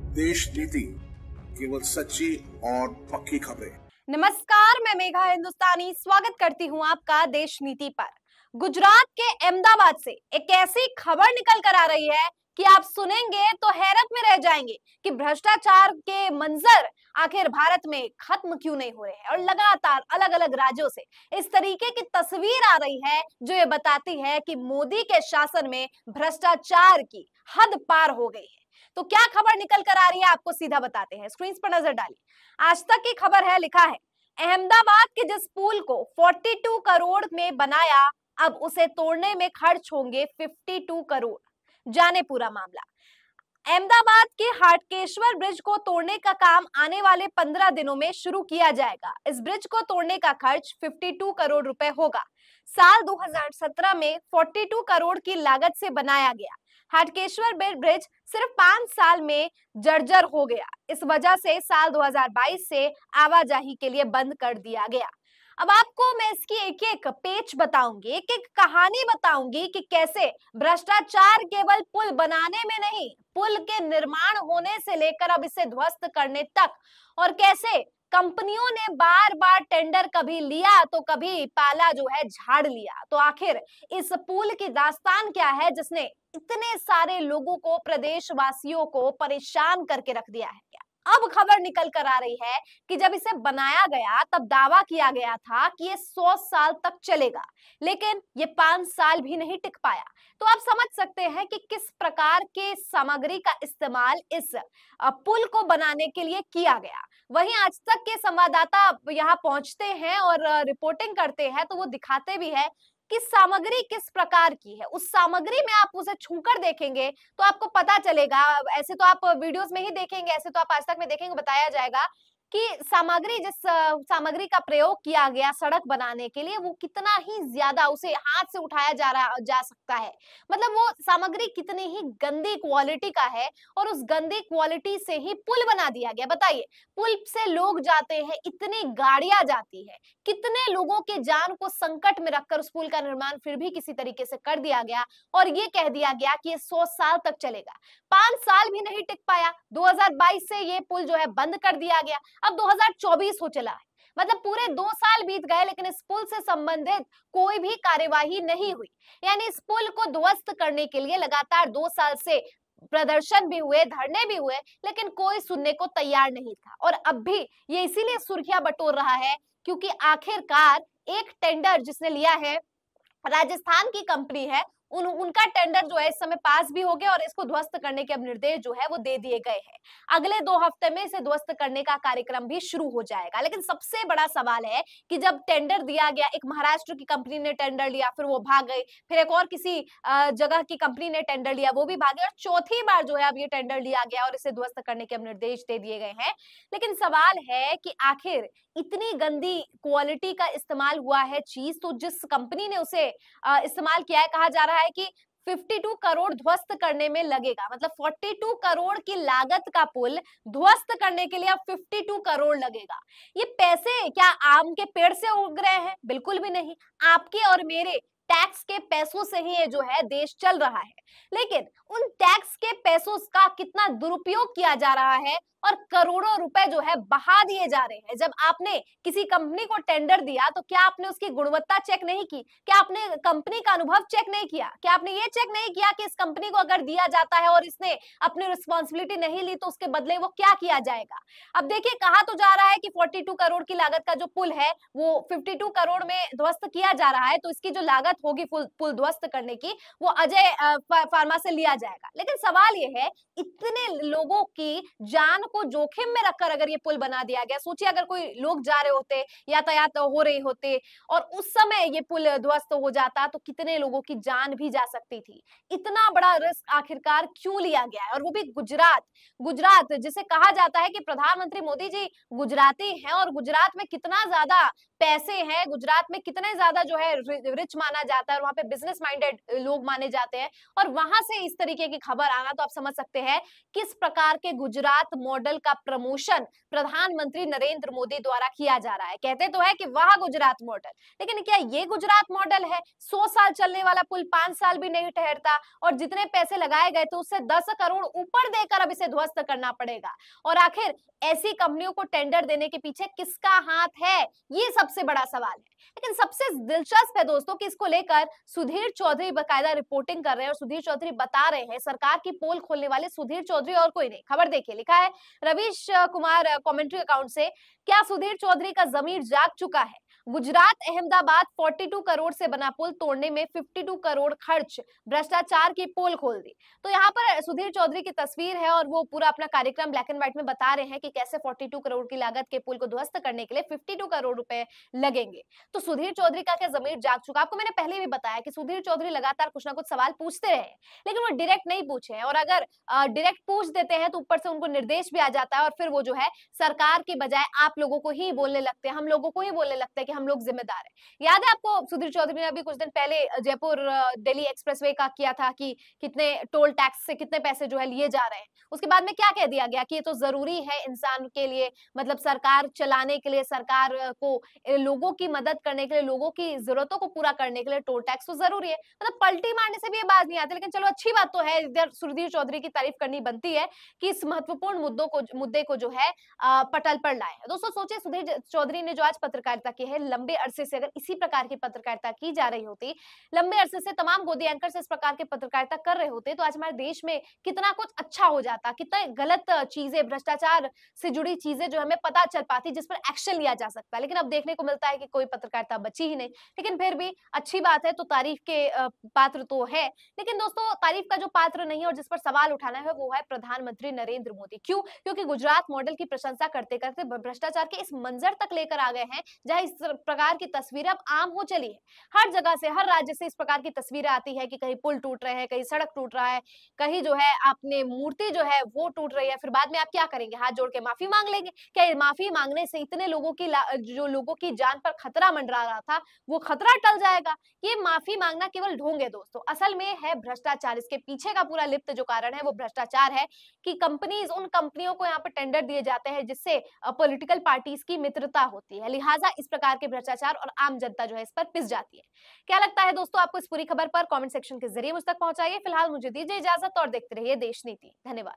देश नीति, केवल सच्ची और पक्की खबरें। नमस्कार, मैं मेघा हिंदुस्तानी स्वागत करती हूं आपका देश नीति पर। गुजरात के अहमदाबाद से एक ऐसी खबर निकल कर आ रही है कि आप सुनेंगे तो हैरत में रह जाएंगे कि भ्रष्टाचार के मंजर आखिर भारत में खत्म क्यों नहीं हो रहे हैं। और लगातार अलग अलग राज्यों से इस तरीके की तस्वीर आ रही है जो ये बताती है कि मोदी के शासन में भ्रष्टाचार की हद पार हो गई है। तो क्या खबर निकल कर आ रही है, आपको सीधा बताते हैं, स्क्रीन पर नजर डालिए। आज तक की खबर है, लिखा है अहमदाबाद के जिस पुल को 42 करोड़ में बनाया, अब उसे तोड़ने में खर्च होंगे 52 करोड़। जाने पूरा मामला। अहमदाबाद के हाटकेश्वर ब्रिज को तोड़ने का काम आने वाले 15 दिनों में शुरू किया जाएगा। इस ब्रिज को तोड़ने का खर्च 52 करोड़ रुपए होगा। साल 2017 में 42 करोड़ की लागत से बनाया गया हाटकेश्वर ब्रिज सिर्फ 5 साल में जर्जर हो गया। इस वजह से साल 2022 से आवाजाही के लिए बंद कर दिया गया। अब आपको मैं इसकी एक एक पेच बताऊंगी, एक एक कहानी बताऊंगी कि कैसे भ्रष्टाचार केवल पुल बनाने में नहीं, पुल के निर्माण होने से लेकर अब इसे ध्वस्त करने तक, और कैसे कंपनियों ने बार बार टेंडर कभी लिया तो कभी पाला जो है झाड़ लिया। तो आखिर इस पुल की दास्तान क्या है जिसने इतने सारे लोगों को, प्रदेशवासियों को परेशान करके रख दिया है। अब खबर निकल कर आ रही है कि जब इसे बनाया गया तब दावा किया गया था कि ये 100 साल तक चलेगा, लेकिन ये 5 साल भी नहीं टिक पाया। तो आप समझ सकते हैं कि किस प्रकार के सामग्री का इस्तेमाल इस पुल को बनाने के लिए किया गया। वहीं आज तक के संवाददाता यहाँ पहुंचते हैं और रिपोर्टिंग करते हैं तो वो दिखाते भी है कि सामग्री किस प्रकार की है। उस सामग्री में आप उसे छूकर देखेंगे तो आपको पता चलेगा। ऐसे तो आप वीडियोस में ही देखेंगे, ऐसे तो आप आज तक में देखेंगे, बताया जाएगा कि सामग्री, जिस सामग्री का प्रयोग किया गया सड़क बनाने के लिए, वो कितना ही ज्यादा उसे हाथ से उठाया जा सकता है। मतलब वो सामग्री कितनी ही गंदी क्वालिटी का है और उस गंदी क्वालिटी से ही पुल बना दिया गया। बताइए, पुल से लोग जाते हैं, इतनी गाड़ियां जाती है, कितने लोगों के जान को संकट में रखकर उस पुल का निर्माण फिर भी किसी तरीके से कर दिया गया और ये कह दिया गया कि ये 100 साल तक चलेगा। 5 साल भी नहीं टिक पाया। 2022 से ये पुल जो है बंद कर दिया गया। अब 2024 हो चला है, मतलब पूरे 2 साल बीत गए, लेकिन इस पुल से संबंधित कोई भी कार्यवाही नहीं हुई। यानी इस पुल को ध्वस्त करने के लिए लगातार 2 साल से प्रदर्शन भी हुए, धरने भी हुए, लेकिन कोई सुनने को तैयार नहीं था। और अब भी ये इसीलिए सुर्खियां बटोर रहा है क्योंकि आखिरकार एक टेंडर जिसने लिया है, राजस्थान की कंपनी है, उनका टेंडर जो है इस समय पास भी हो गया और इसको ध्वस्त करने के अब निर्देश जो है वो दे दिए गए हैं। अगले 2 हफ्ते में इसे ध्वस्त करने का कार्यक्रम भी शुरू हो जाएगा। लेकिन सबसे बड़ा सवाल है कि जब टेंडर दिया गया, एक महाराष्ट्र की कंपनी ने टेंडर लिया, फिर वो भाग गई, फिर एक और किसी जगह की कंपनी ने टेंडर लिया, वो भी भागे, और चौथी बार जो है अब ये टेंडर लिया गया और इसे ध्वस्त करने के अब निर्देश दे दिए गए हैं। लेकिन सवाल है कि आखिर इतनी गंदी क्वालिटी का इस्तेमाल हुआ है चीज, तो जिस कंपनी ने उसे इस्तेमाल किया है, कहा जा रहा है कि 52 करोड़ ध्वस्त करने में लगेगा। मतलब 42 करोड़ की लागत का पुल ध्वस्त करने के लिए अब 52 करोड़ लगेगा। ये पैसे क्या आम के पेड़ से उग रहे हैं? बिल्कुल भी नहीं। आपके और मेरे टैक्स के पैसों से ही ये जो है देश चल रहा है। लेकिन उन टैक्स के पैसों का कितना दुरुपयोग किया जा रहा है और करोड़ों रुपए जो है बहा दिए जा रहे हैं। जब आपने किसी कंपनी को टेंडर दिया तो क्या आपने उसकी गुणवत्ता चेक नहीं की? क्या आपने कंपनी का अनुभव चेक नहीं किया? क्या आपने ये चेक नहीं किया कि इस कंपनी को अगर दिया जाता है और इसने अपनी रिस्पॉन्सिबिलिटी नहीं ली तो उसके बदले वो क्या किया जाएगा? अब देखिए, कहा तो जा रहा है कि 42 करोड़ की लागत का जो पुल है वो 52 करोड़ में ध्वस्त किया जा रहा है, तो इसकी जो लागत होगी पुल ध्वस्त करने की, वो अजय फार्मा से लिया जाएगा। लेकिन सवाल ये है, इतने लोगों की जान को जोखिम में रखकर अगर ये पुल बना दिया गया, सोचिए अगर कोई लोग जा रहे होते, यातायात हो रहे होते और उस समय ये पुल ध्वस्त हो जाता तो कितने लोगों की जान भी जा सकती थी। इतना बड़ा रिस्क आखिरकार क्यों लिया गया है? और वो भी गुजरात जिसे कहा जाता है कि प्रधानमंत्री मोदी जी गुजराती हैं और गुजरात में कितना ज्यादा पैसे हैं, गुजरात में कितने ज्यादा जो है रिच माना जाता है और वहां पे बिजनेस माइंडेड लोग माने जाते हैं, और वहां से इस तरीके की खबर आना, तो आप समझ सकते हैं किस प्रकार के गुजरात मॉडल का प्रमोशन प्रधानमंत्री नरेंद्र मोदी द्वारा किया जा रहा है। कहते तो है कि वाह गुजरात मॉडल, लेकिन क्या ये गुजरात मॉडल है? 100 साल चलने वाला पुल 5 साल भी नहीं ठहरता और जितने पैसे लगाए गए थे उससे 10 करोड़ ऊपर देकर अब इसे ध्वस्त करना पड़ेगा। और आखिर ऐसी कंपनियों को टेंडर देने के पीछे किसका हाथ है, ये सबसे बड़ा सवाल है। लेकिन सबसे दिलचस्प है दोस्तों कि इसको लेकर सुधीर चौधरी बकायदा रिपोर्टिंग कर रहे हैं और सुधीर चौधरी बता रहे हैं, सरकार की पोल खोलने वाले सुधीर चौधरी और कोई नहीं। खबर देखिए, लिखा है रवीश कुमार कमेंट्री अकाउंट से, क्या सुधीर चौधरी का जमीर जाग चुका है? गुजरात अहमदाबाद 42 करोड़ से बना पुल तोड़ने में 52 करोड़ खर्च, भ्रष्टाचार की पोल खोल दी। तो यहाँ पर सुधीर चौधरी की तस्वीर है और वो पूरा अपना कार्यक्रम ब्लैक एंड व्हाइट में बता रहे हैं कि कैसे 42 करोड़ की लागत के पुल को ध्वस्त करने के लिए 52 करोड़ रुपए लगेंगे। तो सुधीर चौधरी का क्या जमीर जाग चुका? आपको मैंने पहले भी बताया कि सुधीर चौधरी लगातार कुछ ना कुछ सवाल पूछते रहे, लेकिन वो डायरेक्ट नहीं पूछे हैं। और अगर डायरेक्ट पूछ देते हैं तो ऊपर से उनको निर्देश भी आ जाता है और फिर वो जो है सरकार की बजाय आप लोगों को ही बोलने लगते हैं, हम लोगों को ही बोलने लगते हैं कि हम लोग जिम्मेदार हैं। याद है आपको सुधीर चौधरी ने अभी कुछ दिन पहले जयपुर दिल्ली एक्सप्रेसवे का किया था कि कितने टोल टैक्स से कितने पैसे जो है लिए जा रहे हैं। उसके बाद में क्या कह दिया गया कि ये तो जरूरी है इंसान के लिए, मतलब सरकार चलाने के लिए, सरकार को लोगों की मदद करने के लिए, लोगों की जरूरतों को पूरा करने के लिए टोल टैक्स तो जरूरी है। मतलब पलटी मारने से भी ये बात नहीं आती। लेकिन चलो अच्छी बात तो है, इधर सुधीर चौधरी की तारीफ करनी बनती है कि इस महत्वपूर्ण मुद्दे को जो है पटल पर लाए। दोस्तों सोचिए, सुधीर चौधरी ने जो आज पत्रकारिता की है, लंबे अरसे से अगर इसी प्रकार की पत्रकारिता की जा रही होती, लंबे अरसे से तमाम गोदी एंकर्स इस प्रकार की पत्रकारिता कर रहे होते, तो आज हमारे देश में कितना कुछ अच्छा हो जाता, कितने गलत चीजें, भ्रष्टाचार से जुड़ी चीजें जो हमें पता चल पाती, जिस पर एक्शन लिया जा सकता है। लेकिन अब देखने को मिलता है कि कोई पत्रकारिता बची ही नहीं। लेकिन फिर भी अच्छी बात है, तो तारीफ के पात्र तो है। लेकिन दोस्तों तारीफ का जो पात्र नहीं है और जिस पर सवाल उठाना है वो है प्रधानमंत्री नरेंद्र मोदी। क्यों? क्योंकि गुजरात मॉडल की प्रशंसा करते करते भ्रष्टाचार के इस मंजर तक लेकर आ गए हैं जहां इस प्रकार की तस्वीरें अब आम हो चली है। हर जगह से, हर राज्य से इस प्रकार की तस्वीरें आती है कि कहीं पुल टूट रहे हैं, कहीं सड़क टूट रहा है, कहीं जो है आपने मूर्ति जो है वो टूट रही है। फिर बाद में आप क्या करेंगे? हाथ जोड़ के माफी मांग लेंगे? क्या माफी मांगने से इतने लोगों की जो लोगों की जान पर खतरा मंडरा रहा था वो खतरा टल जाएगा? ये माफी मांगना केवल ढोंग है दोस्तों, असल में है भ्रष्टाचार। इसके पीछे का पूरा लिप्त जो कारण है वो भ्रष्टाचार है कि कंपनीज, उन कंपनियों को यहाँ पे टेंडर दिए जाते हैं जिससे पॉलिटिकल पार्टीज की मित्रता होती है, लिहाजा इस प्रकार के भ्रष्टाचार और आम जनता जो है इस पर पिस जाती है। क्या लगता है दोस्तों आपको इस पूरी खबर पर? कमेंट सेक्शन के जरिए मुझ तक पहुंचाइए। फिलहाल मुझे दीजिए इजाजत और देखते रहिए देश नीति। धन्यवाद।